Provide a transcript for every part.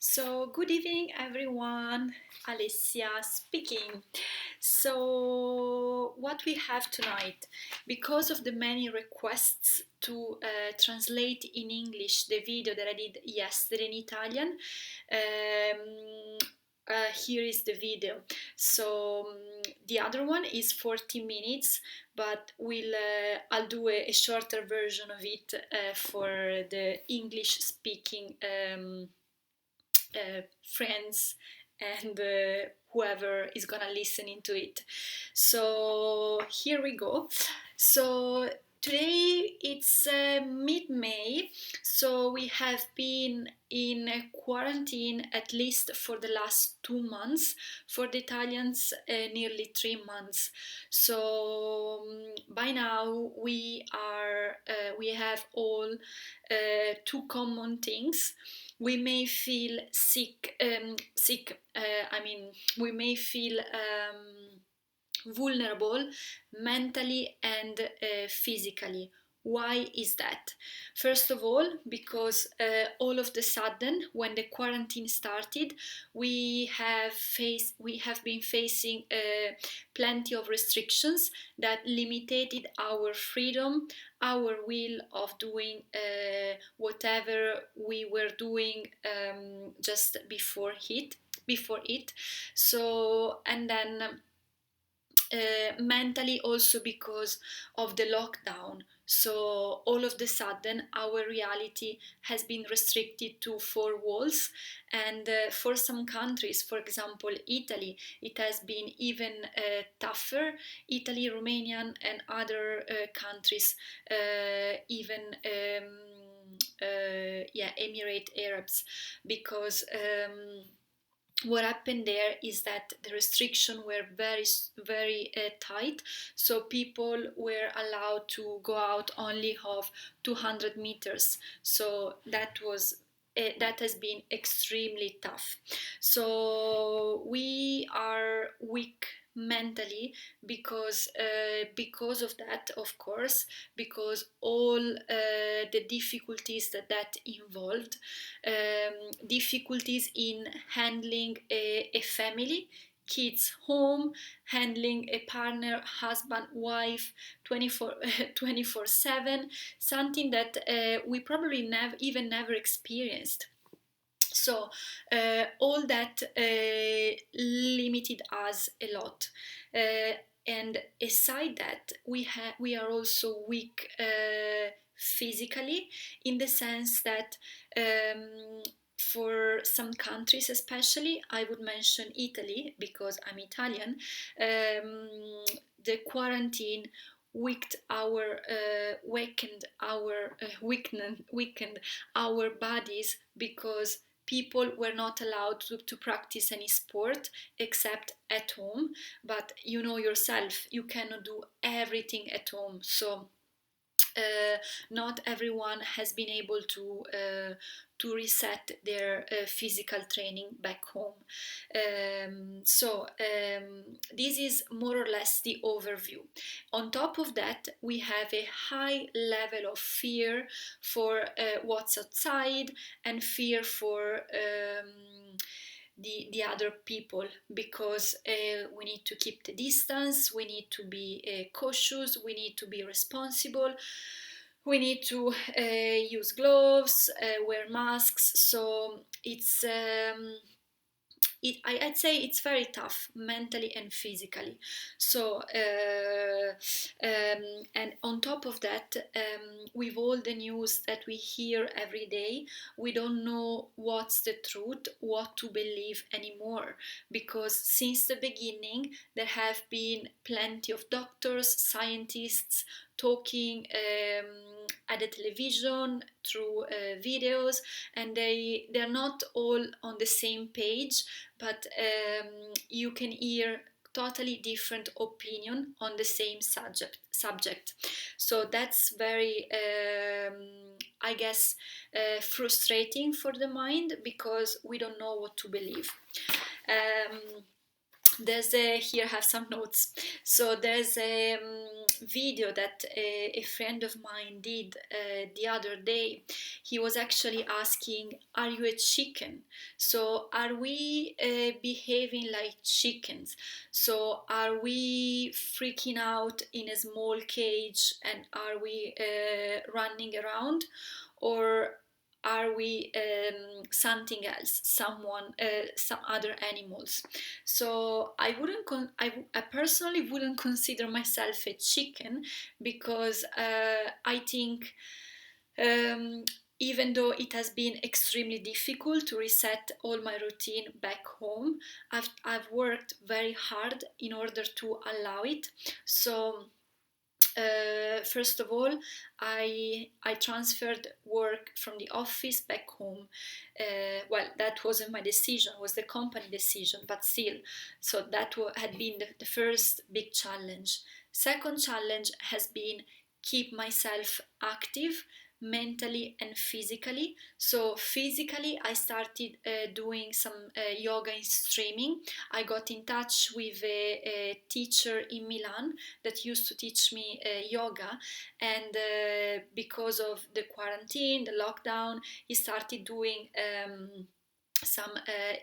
So, good evening, everyone. Alessia speaking. So, what we have tonight, because of the many requests to translate in English the video that I did yesterday in Italian, here is the video. So, the other one is 40 minutes, but I'll do a shorter version of it for the English speaking. Friends and whoever is gonna listen into it. So here we go. So today it's mid-May, so we have been in quarantine at least for the last 2 months. For the Italians, nearly 3 months. So by now we have all two common things. We may feel sick. I mean, we may feel vulnerable mentally and physically. Why is that? First of all, because all of the sudden, when the quarantine started, we have been facing plenty of restrictions that limited our freedom, our will of doing whatever we were doing just before it. So and then mentally also because of the lockdown. So all of the sudden our reality has been restricted to four walls, and for some countries, for example Italy, it has been even tougher. Italy, Romanian and other countries, even Emirate Arabs, because what happened there is that the restrictions were very tight, so people were allowed to go out only of 200 meters. So that has been extremely tough. So we are weak mentally because of that, of course, because all the difficulties that involved, difficulties in handling a family, kids home, handling a partner, husband, wife, 24/7, something that we probably never experienced. So all that limited us a lot. And aside that, we are also weak physically, in the sense that for some countries, especially, I would mention Italy because I'm Italian. The quarantine weakened our bodies, because people were not allowed to practice any sport except at home. But you know yourself, you cannot do everything at home. So not everyone has been able to reset their physical training back home. This is more or less the overview. On top of that, we have a high level of fear for what's outside, and fear for the other people, because we need to keep the distance, we need to be cautious, we need to be responsible, we need to use gloves, wear masks. So I'd say it's very tough mentally and physically. So and on top of that, with all the news that we hear every day, we don't know what's the truth, what to believe anymore, because since the beginning there have been plenty of doctors, scientists talking at the television, through videos, and they're not all on the same page, but you can hear totally different opinion on the same subject. So that's very I guess frustrating for the mind, because we don't know what to believe. um, there's here I have some notes. So there's a video that a friend of mine did the other day. He was actually asking, are you a chicken? So are we behaving like chickens? So are we freaking out in a small cage, and are we running around, or are we something else, some other animals? So I personally wouldn't consider myself a chicken, because I think, um, even though it has been extremely difficult to reset all my routine back home, I've worked very hard in order to allow it. So first of all, I transferred work from the office back home. Well, that wasn't my decision; it was the company decision. But still, so that had been the first big challenge. Second challenge has been keep myself active mentally and physically. So physically, I started doing some yoga in streaming. I got in touch with a teacher in Milan that used to teach me yoga, and because of the quarantine, the lockdown, he started doing some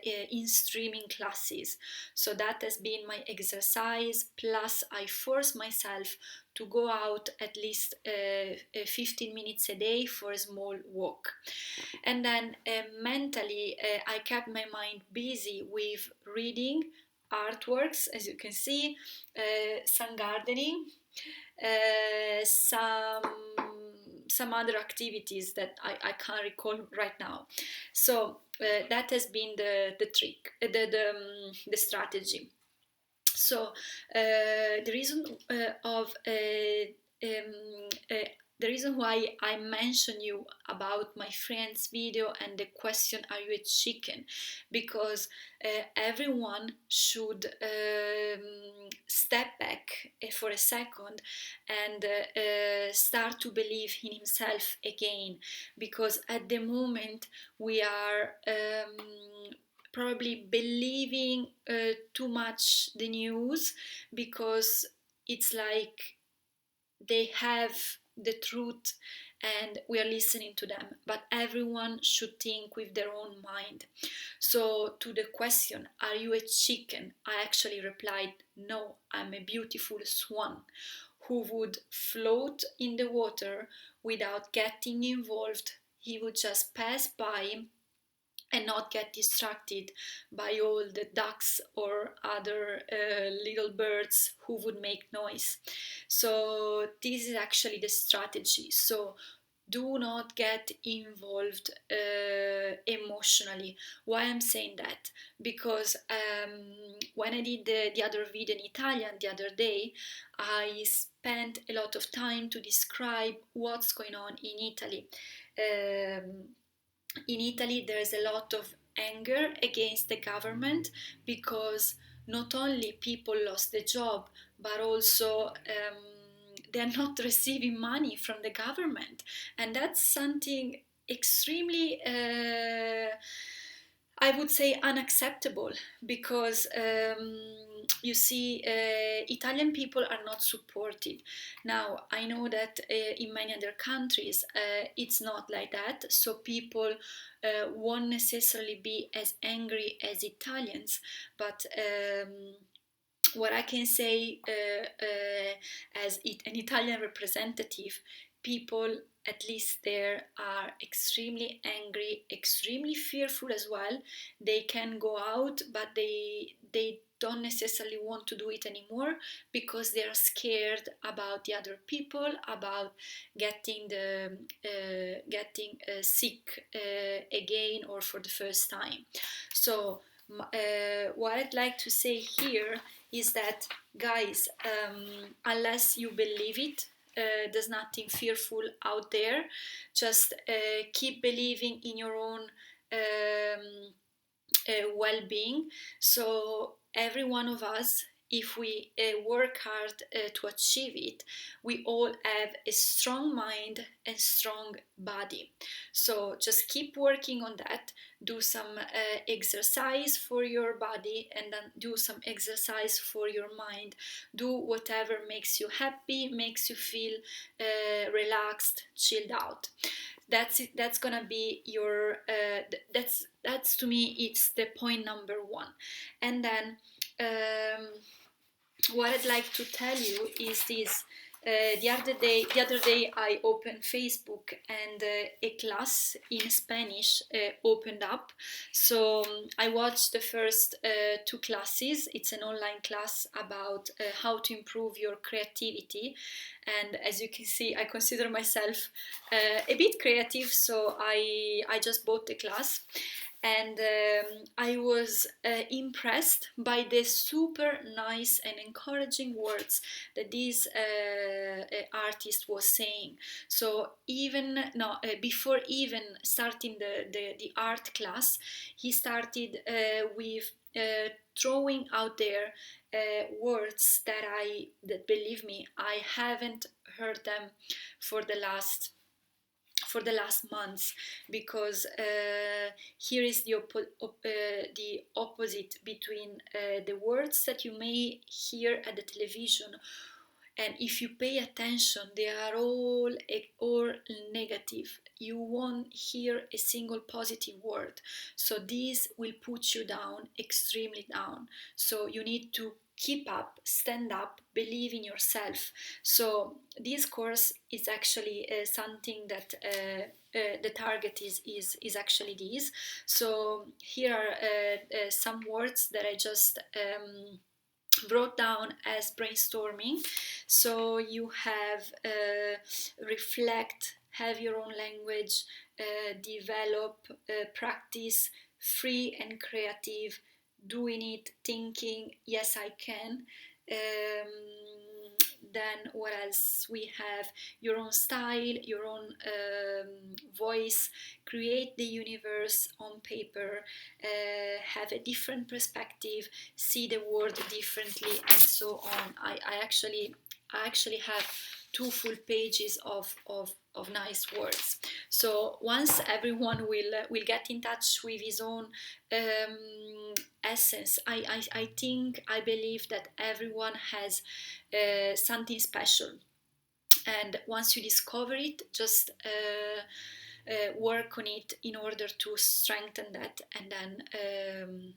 in streaming classes. So that has been my exercise, plus I force myself to go out at least 15 minutes a day for a small walk. And then mentally, I kept my mind busy with reading, artworks, as you can see, some gardening, some other activities that I can't recall right now. So that has been the trick, the strategy. So the reason of the reason why I mention you about my friend's video and the question, are you a chicken? Because everyone should step back for a second and start to believe in himself again. Because at the moment we are probably believing too much the news, because it's like they have the truth and we are listening to them, but everyone should think with their own mind. So to the question, are you a chicken, I actually replied, no, I'm a beautiful swan who would float in the water without getting involved. He would just pass by and not get distracted by all the ducks or other little birds who would make noise. So this is actually the strategy. So do not get involved emotionally. Why I'm saying that? Because when I did the other video in Italian the other day, I spent a lot of time to describe what's going on in Italy. In Italy, there's a lot of anger against the government, because not only people lost the job, but also they're not receiving money from the government. And that's something extremely, I would say, unacceptable, because you see, Italian people are not supported. Now, I know that in many other countries it's not like that, so people won't necessarily be as angry as Italians, but what I can say as an Italian representative, people at least there are extremely angry, extremely fearful as well. They can go out, but they don't necessarily want to do it anymore, because they are scared about the other people, about getting sick again or for the first time. So what I'd like to say here is that, guys, unless you believe it, there's nothing fearful out there. Just keep believing in your own well-being. So every one of us if we work hard to achieve it, we all have a strong mind and strong body. So just keep working on that. Do some exercise for your body, and then do some exercise for your mind. Do whatever makes you happy, makes you feel relaxed, chilled out. That's it. That's gonna be your that's to me, it's the point number one. And then what I'd like to tell you is this. The other day, I opened Facebook, and a class in Spanish opened up. So I watched the first two classes. It's an online class about how to improve your creativity. And as you can see, I consider myself a bit creative, so I just bought the class. And I was impressed by the super nice and encouraging words that this artist was saying. So even no, before even starting the art class, he started with throwing out there words that believe me, I haven't heard them for the last months, because here is the opposite between the words that you may hear at the television, and if you pay attention, they are all negative. You won't hear a single positive word, so this will put you down, extremely down. So you need to keep up, stand up, believe in yourself. So this course is actually something that the target is actually this. So here are some words that I just brought down as brainstorming. So you have reflect, have your own language, develop, practice, free and creative, doing it, thinking, yes I can. Then what else we have? Your own style, your own voice, create the universe on paper, have a different perspective, see the world differently, and so on. I actually have two full pages of nice words. So once everyone will get in touch with his own essence, I think, I believe that everyone has something special, and once you discover it, just work on it in order to strengthen that, and then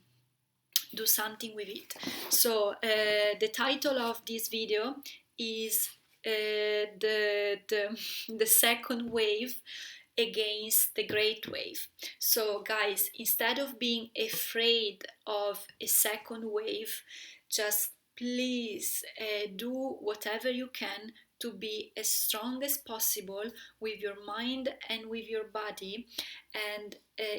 do something with it. So the title of this video is the second wave against the great wave. So guys, instead of being afraid of a second wave, just please do whatever you can to be as strong as possible with your mind and with your body, and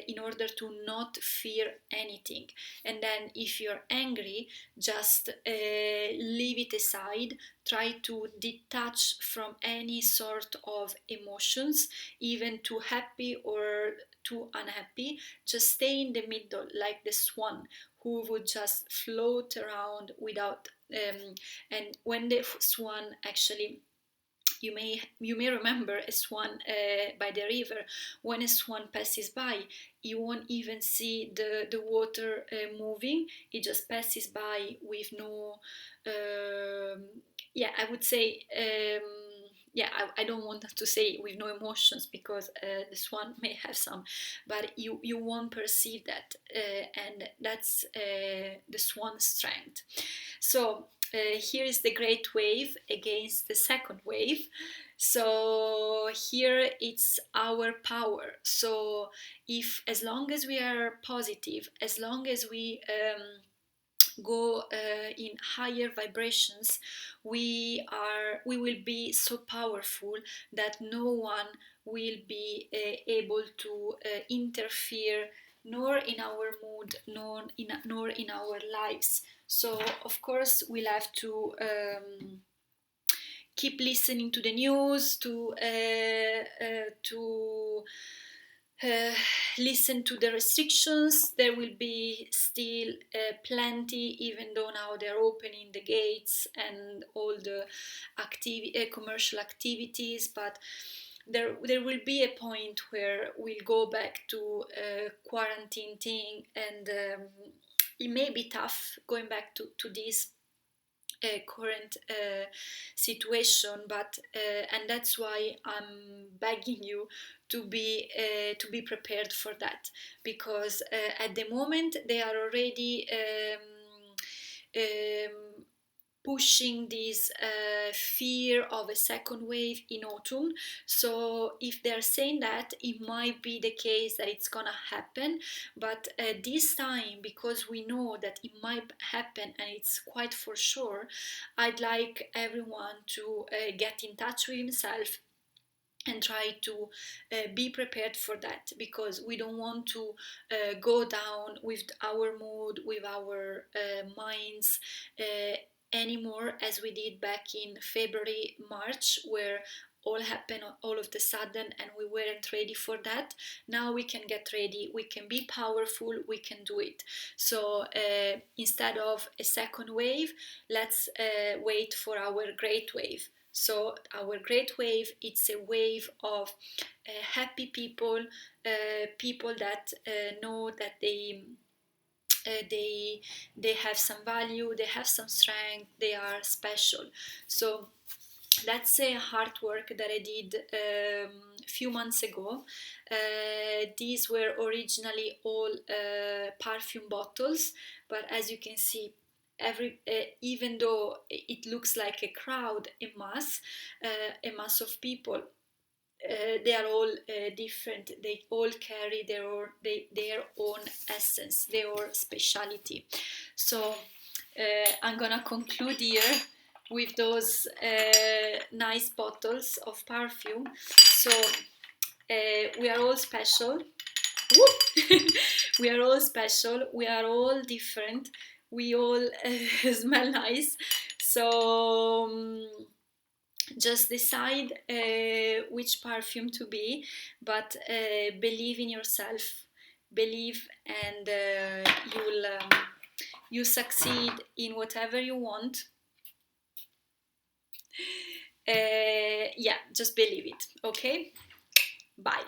in order to not fear anything. And then if you're angry, just leave it aside. Try to detach from any sort of emotions, even too happy or too unhappy. Just stay in the middle, like the swan who would just float around without and when the swan actually, you may remember a swan by the river. When a swan passes by, you won't even see the water moving. It just passes by with no yeah, I would say yeah, I don't want to say with no emotions, because the swan may have some, but you won't perceive that, and that's the swan's strength. So here is the great wave against the second wave. So here it's our power. So if, as long as we are positive, as long as we go in higher vibrations, we will be so powerful that no one will be able to interfere, nor in our mood, nor in our lives. So of course we'll have to keep listening to the news, to uh, listen to the restrictions. There will be still plenty, even though now they're opening the gates and all the commercial activities, but there will be a point where we'll go back to quarantine thing, and it may be tough going back to this current situation, but and that's why I'm begging you to be prepared for that, because at the moment they are already um, pushing this fear of a second wave in autumn. So if they're saying that, it might be the case that it's gonna happen, but this time, because we know that it might happen and it's quite for sure, I'd like everyone to get in touch with himself and try to be prepared for that, because we don't want to go down with our mood, with our minds anymore, as we did back in February, March, where all happened all of the sudden and we weren't ready for that. Now we can get ready, we can be powerful, we can do it. So instead of a second wave, let's wait for our great wave. So our great wave, it's a wave of happy people, people that know that they they have some value, they have some strength, they are special. So that's a hard work that I did a few months ago. These were originally all perfume bottles, but as you can see, even though it looks like a crowd, a mass of people, they are all different. They all carry their own essence, their own speciality. So I'm gonna conclude here with those nice bottles of perfume. So we are all special. We are all special. We are all different. We all smell nice. So just decide which perfume to be, but believe in yourself. Believe, and you succeed in whatever you want. Yeah, just believe it. Okay, bye.